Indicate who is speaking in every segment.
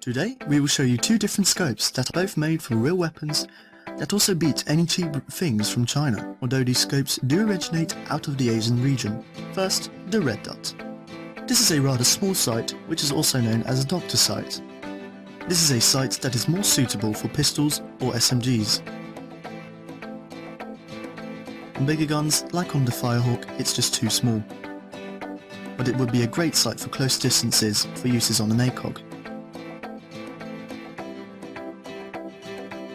Speaker 1: Today we will show you two different scopes that are both made for real weapons that also beat any cheap things from China, although these scopes do originate out of the Asian region. First, the red dot. This is a rather small sight which is also known as a doctor sight. This is a sight that is more suitable for pistols or SMGs. On bigger guns, like on the Firehawk, it's just too small. But it would be a great sight for close distances for uses on an ACOG.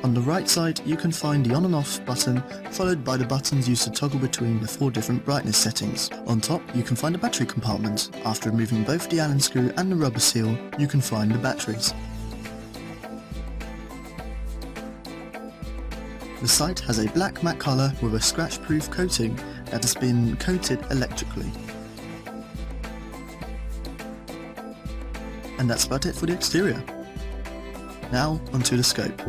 Speaker 1: On the right side you can find the on and off button, followed by the buttons used to toggle between the 4 different brightness settings. On top you can find the battery compartment. After removing both the Allen screw and the rubber seal, you can find the batteries. The sight has a black matte colour with a scratch-proof coating that has been coated electrically. And that's about it for the exterior. Now onto the scope.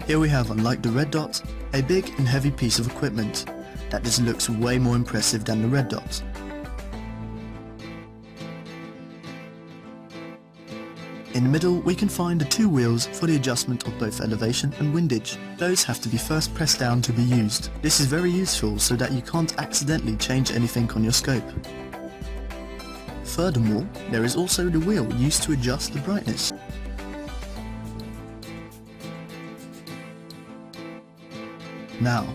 Speaker 1: Here we have, unlike the red dot, a big and heavy piece of equipment that just looks way more impressive than the red dot. In the middle we can find the 2 wheels for the adjustment of both elevation and windage. Those have to be first pressed down to be used. This is very useful so that you can't accidentally change anything on your scope. Furthermore, there is also the wheel used to adjust the brightness. Now,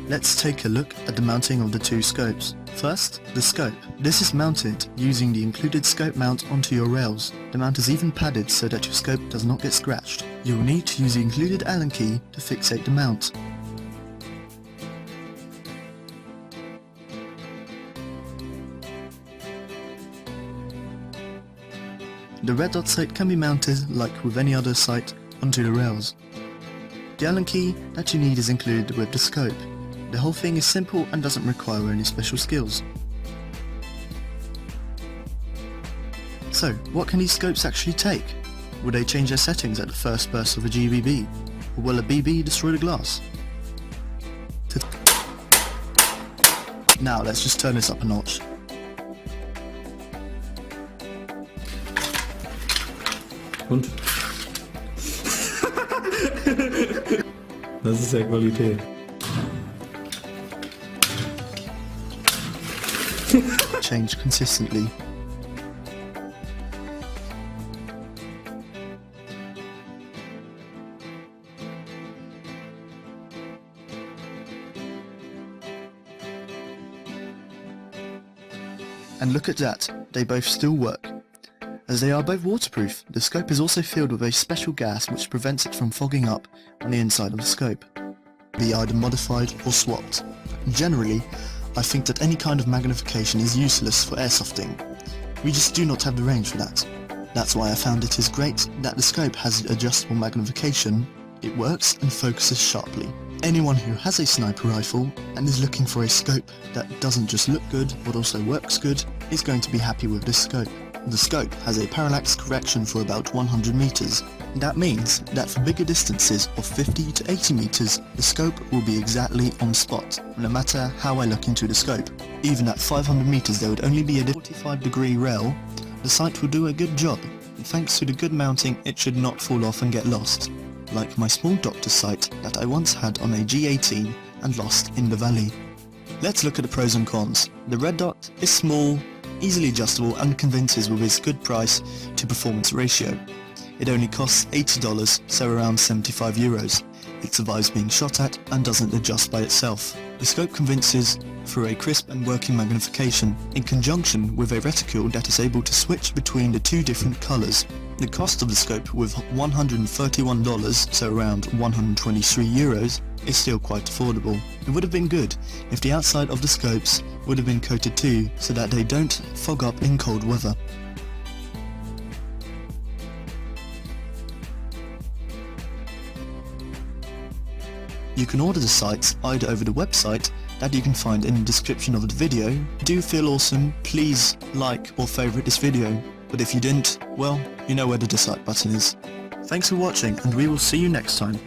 Speaker 1: let's take a look at the mounting of the 2 scopes. First, the scope. This is mounted using the included scope mount onto your rails. The mount is even padded so that your scope does not get scratched. You will need to use the included Allen key to fixate the mount. The red dot sight can be mounted, like with any other sight, onto the rails. The Allen key that you need is included with the scope. The whole thing is simple and doesn't require any special skills. So, what can these scopes actually take? Will they change their settings at the first burst of a GBB? Or will a BB destroy the glass? Now let's just turn this up a notch.
Speaker 2: Und? Das ist ja Qualität.
Speaker 1: Change consistently. And look at that, they both still work. As they are both waterproof, the scope is also filled with a special gas which prevents it from fogging up on the inside of the scope. Be either modified or swapped. Generally, I think that any kind of magnification is useless for airsofting. We just do not have the range for that. That's why I found it is great that the scope has adjustable magnification. It works and focuses sharply. Anyone who has a sniper rifle and is looking for a scope that doesn't just look good but also works good is going to be happy with this scope. The scope has a parallax correction for about 100 meters. That means that for bigger distances of 50 to 80 meters, the scope will be exactly on spot, no matter how I look into the scope. Even at 500 meters there would only be a 45-degree rail. The sight will do a good job, and thanks to the good mounting it should not fall off and get lost, like my small doctor sight that I once had on a G18 and lost in the valley. Let's look at the pros and cons. The red dot is small, easily adjustable and convinces with its good price to performance ratio. It only costs $80, so around 75 euros. It survives being shot at and doesn't adjust by itself. The scope convinces through a crisp and working magnification, in conjunction with a reticle that is able to switch between the 2 different colours. The cost of the scope with $131, so around 123 euros, is still quite affordable. It would have been good if the outside of the scopes would have been coated too, so that they don't fog up in cold weather. You can order the sights either over the website that you can find in the description of the video. Do feel awesome, please like or favourite this video, but if you didn't, well, you know where the dislike button is. Thanks for watching and we will see you next time.